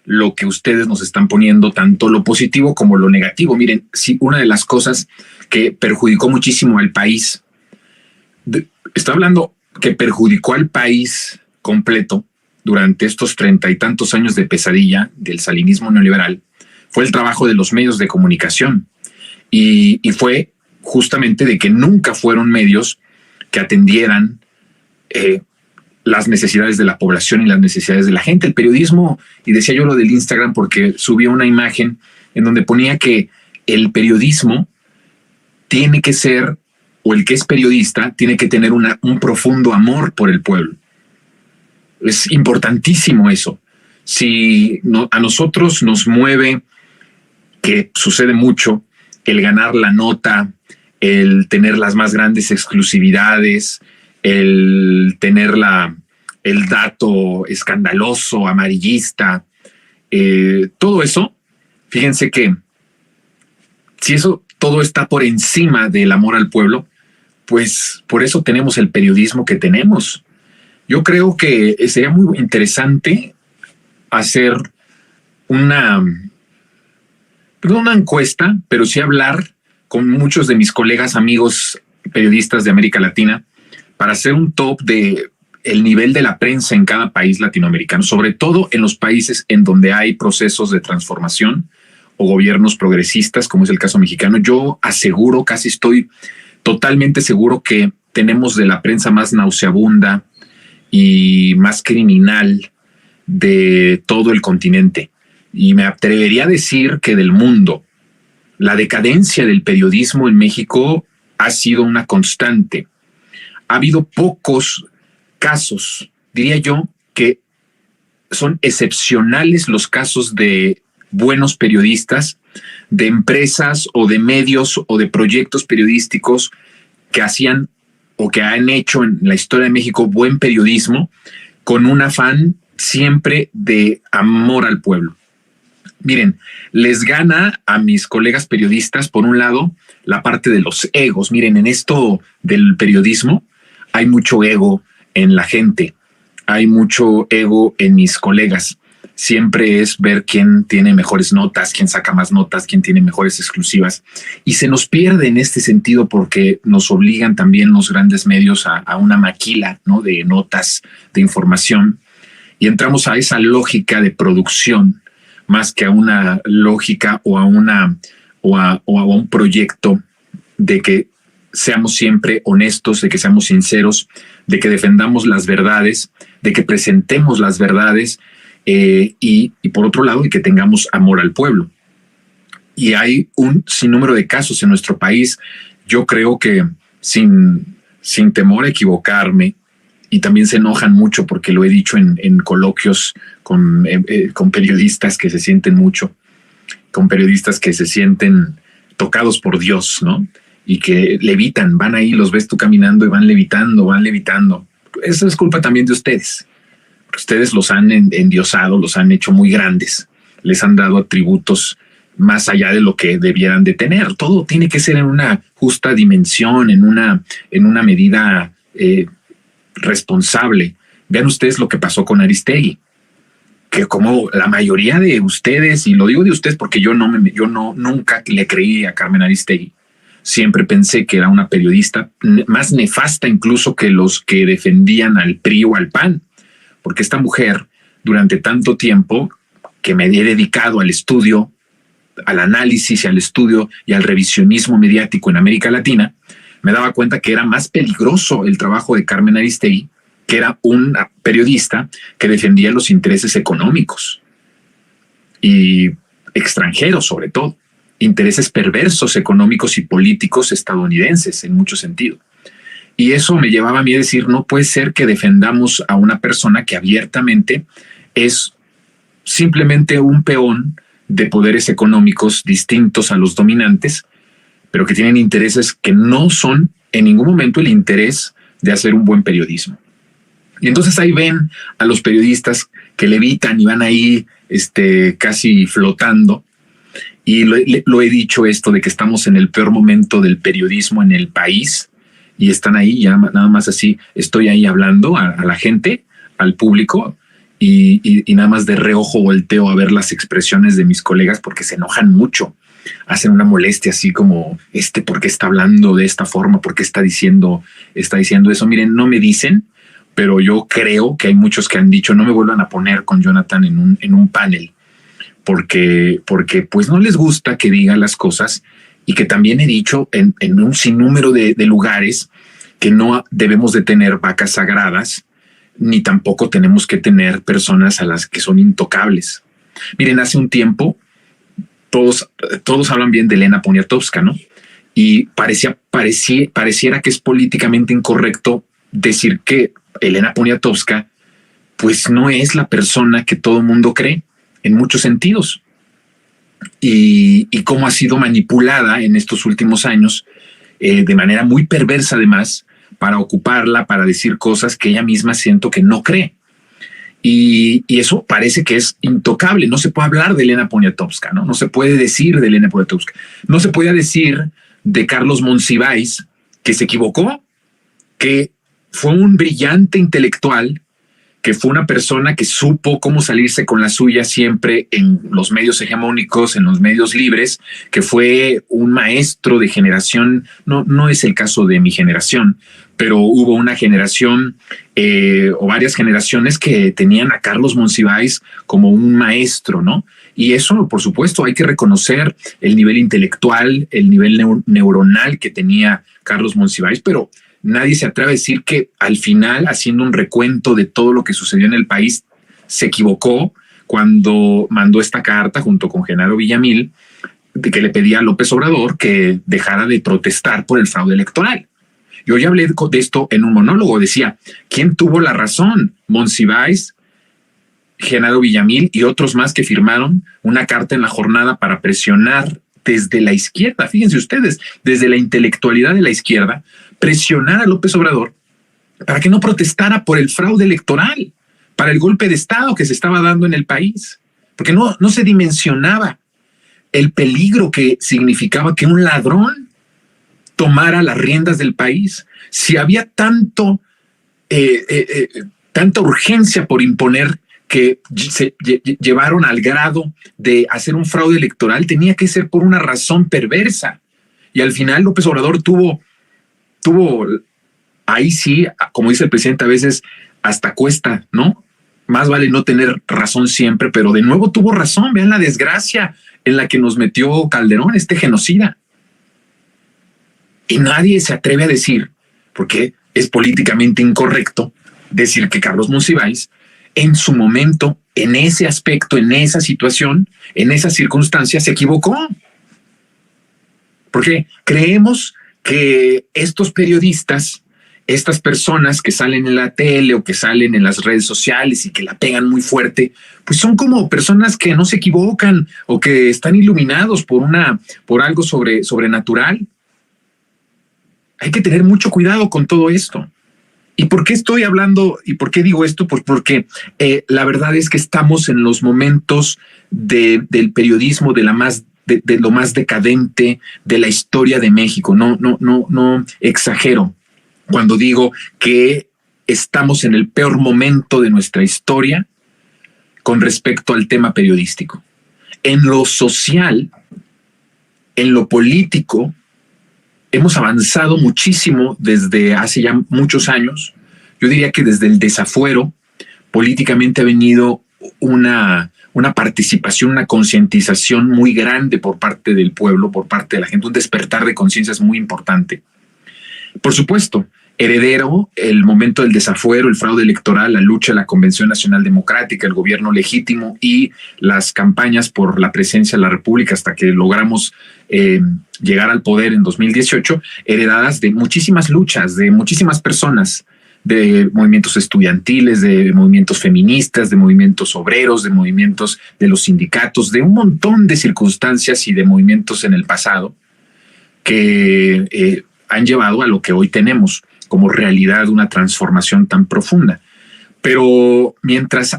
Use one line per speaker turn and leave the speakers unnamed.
lo que ustedes nos están poniendo, tanto lo positivo como lo negativo. Miren, sí, una de las cosas que perjudicó muchísimo al país, estoy hablando que perjudicó al país completo durante estos 30 y tantos años de pesadilla del salinismo neoliberal, fue el trabajo de los medios de comunicación. Y fue justamente de que nunca fueron medios que atendieran las necesidades de la población y las necesidades de la gente. El periodismo, y decía yo lo del Instagram porque subí una imagen en donde ponía que el periodismo tiene que ser, o el que es periodista, tiene que tener un profundo amor por el pueblo. Es importantísimo eso. Si a nosotros nos mueve, que sucede mucho, el ganar la nota, el tener las más grandes exclusividades, el tener el dato escandaloso, amarillista, todo eso, fíjense que si eso todo está por encima del amor al pueblo, pues por eso tenemos el periodismo que tenemos. Yo creo que sería muy interesante hacer una encuesta, pero sí hablar con muchos de mis colegas, amigos periodistas de América Latina, para hacer un top de el nivel de la prensa en cada país latinoamericano, sobre todo en los países en donde hay procesos de transformación o gobiernos progresistas, como es el caso mexicano. Yo aseguro, casi estoy totalmente seguro que tenemos de la prensa más nauseabunda y más criminal de todo el continente. Y me atrevería a decir que del mundo. La decadencia del periodismo en México ha sido una constante. Ha habido pocos casos, diría yo, que son excepcionales los casos de buenos periodistas, de empresas o de medios o de proyectos periodísticos que hacían o que han hecho en la historia de México buen periodismo con un afán siempre de amor al pueblo. Miren, les gana a mis colegas periodistas, por un lado, la parte de los egos. Miren, en esto del periodismo hay mucho ego en la gente, hay mucho ego en mis colegas. Siempre es ver quién tiene mejores notas, quién saca más notas, quién tiene mejores exclusivas. Y se nos pierde en este sentido porque nos obligan también los grandes medios a una maquila, ¿no?, de notas, de información. Y entramos a esa lógica de producción más que a una lógica o a un proyecto de que seamos siempre honestos, de que seamos sinceros, de que defendamos las verdades, de que presentemos las verdades y por otro lado, de que tengamos amor al pueblo. Y hay un sinnúmero de casos en nuestro país. Yo creo que sin temor a equivocarme, y también se enojan mucho porque lo he dicho en coloquios con periodistas que se sienten mucho, con periodistas que se sienten tocados por Dios, ¿no? Y que levitan, van ahí, los ves tú caminando y van levitando. Eso es culpa también de ustedes. Ustedes los han endiosado, los han hecho muy grandes, les han dado atributos más allá de lo que debieran de tener. Todo tiene que ser en una justa dimensión, en una medida responsable. Vean ustedes lo que pasó con Aristegui, que como la mayoría de ustedes, y lo digo de ustedes porque yo nunca le creí a Carmen Aristegui. Siempre pensé que era una periodista más nefasta incluso que los que defendían al PRI o al PAN, porque esta mujer durante tanto tiempo que me he dedicado al estudio, al análisis y al estudio y al revisionismo mediático en América Latina, me daba cuenta que era más peligroso el trabajo de Carmen Aristegui, que era una periodista que defendía los intereses económicos y extranjeros, sobre todo, intereses perversos económicos y políticos estadounidenses en mucho sentido. Y eso me llevaba a mí a decir, no puede ser que defendamos a una persona que abiertamente es simplemente un peón de poderes económicos distintos a los dominantes, pero que tienen intereses que no son en ningún momento el interés de hacer un buen periodismo. Y entonces ahí ven a los periodistas que levitan y van ahí casi flotando. Y lo he dicho esto de que estamos en el peor momento del periodismo en el país y están ahí ya nada más así. Estoy ahí hablando a la gente, al público, y nada más de reojo volteo a ver las expresiones de mis colegas porque se enojan mucho, hacen una molestia así como ¿por qué está hablando de esta forma? ¿Por qué está diciendo eso? Miren, no me dicen, pero yo creo que hay muchos que han dicho no me vuelvan a poner con Jonathan en un panel porque pues no les gusta que diga las cosas, y que también he dicho en un sinnúmero de lugares que no debemos de tener vacas sagradas, ni tampoco tenemos que tener personas a las que son intocables. Miren, hace un tiempo todos hablan bien de Elena Poniatowska, ¿no? Y pareciera que es políticamente incorrecto decir que Elena Poniatowska pues no es la persona que todo el mundo cree en muchos sentidos, y cómo ha sido manipulada en estos últimos años de manera muy perversa además, para ocuparla, para decir cosas que ella misma siento que no cree. Y eso parece que es intocable. No se puede hablar de Elena Poniatowska, ¿no? No se puede decir de Elena Poniatowska. No se puede decir de Carlos Monsiváis que se equivocó, que fue un brillante intelectual, que fue una persona que supo cómo salirse con la suya siempre en los medios hegemónicos, en los medios libres, que fue un maestro de generación. No es el caso de mi generación, pero hubo una generación o varias generaciones que tenían a Carlos Monsiváis como un maestro, ¿no? Y eso, por supuesto, hay que reconocer el nivel intelectual, el nivel neuronal que tenía Carlos Monsiváis, pero nadie se atreve a decir que al final, haciendo un recuento de todo lo que sucedió en el país, se equivocó cuando mandó esta carta junto con Genaro Villamil, de que le pedía a López Obrador que dejara de protestar por el fraude electoral. Yo ya hablé de esto en un monólogo, decía, ¿quién tuvo la razón? Monsiváis, Genaro Villamil y otros más que firmaron una carta en la jornada para presionar desde la izquierda, fíjense ustedes, desde la intelectualidad de la izquierda, presionar a López Obrador para que no protestara por el fraude electoral, para el golpe de Estado que se estaba dando en el país, porque no se dimensionaba el peligro que significaba que un ladrón tomara las riendas del país. Si había tanta urgencia por imponer, que se llevaron al grado de hacer un fraude electoral, tenía que ser por una razón perversa. Y al final López Obrador tuvo ahí sí, como dice el presidente, a veces hasta cuesta, ¿no? Más vale no tener razón siempre, pero de nuevo tuvo razón. Vean la desgracia en la que nos metió Calderón, este genocida. Y nadie se atreve a decir, porque es políticamente incorrecto decir que Carlos Monsiváis en su momento, en ese aspecto, en esa situación, en esas circunstancias, se equivocó. Porque creemos que estos periodistas, estas personas que salen en la tele o que salen en las redes sociales y que la pegan muy fuerte, pues son como personas que no se equivocan o que están iluminados por algo sobrenatural. Hay que tener mucho cuidado con todo esto. ¿Y por qué estoy hablando y por qué digo esto? Pues porque la verdad es que estamos en los momentos del periodismo de lo más decadente de la historia de México. No exagero cuando digo que estamos en el peor momento de nuestra historia con respecto al tema periodístico. En lo social, en lo político, hemos avanzado muchísimo desde hace ya muchos años. Yo diría que desde el desafuero políticamente ha venido una participación, una concientización muy grande por parte del pueblo, por parte de la gente, un despertar de conciencias muy importante. Por supuesto, heredero, el momento del desafuero, el fraude electoral, la lucha, la Convención Nacional Democrática, el gobierno legítimo y las campañas por la presidencia de la República hasta que logramos llegar al poder en 2018, heredadas de muchísimas luchas, de muchísimas personas, de movimientos estudiantiles, de movimientos feministas, de movimientos obreros, de movimientos de los sindicatos, de un montón de circunstancias y de movimientos en el pasado que han llevado a lo que hoy tenemos como realidad, una transformación tan profunda. Pero mientras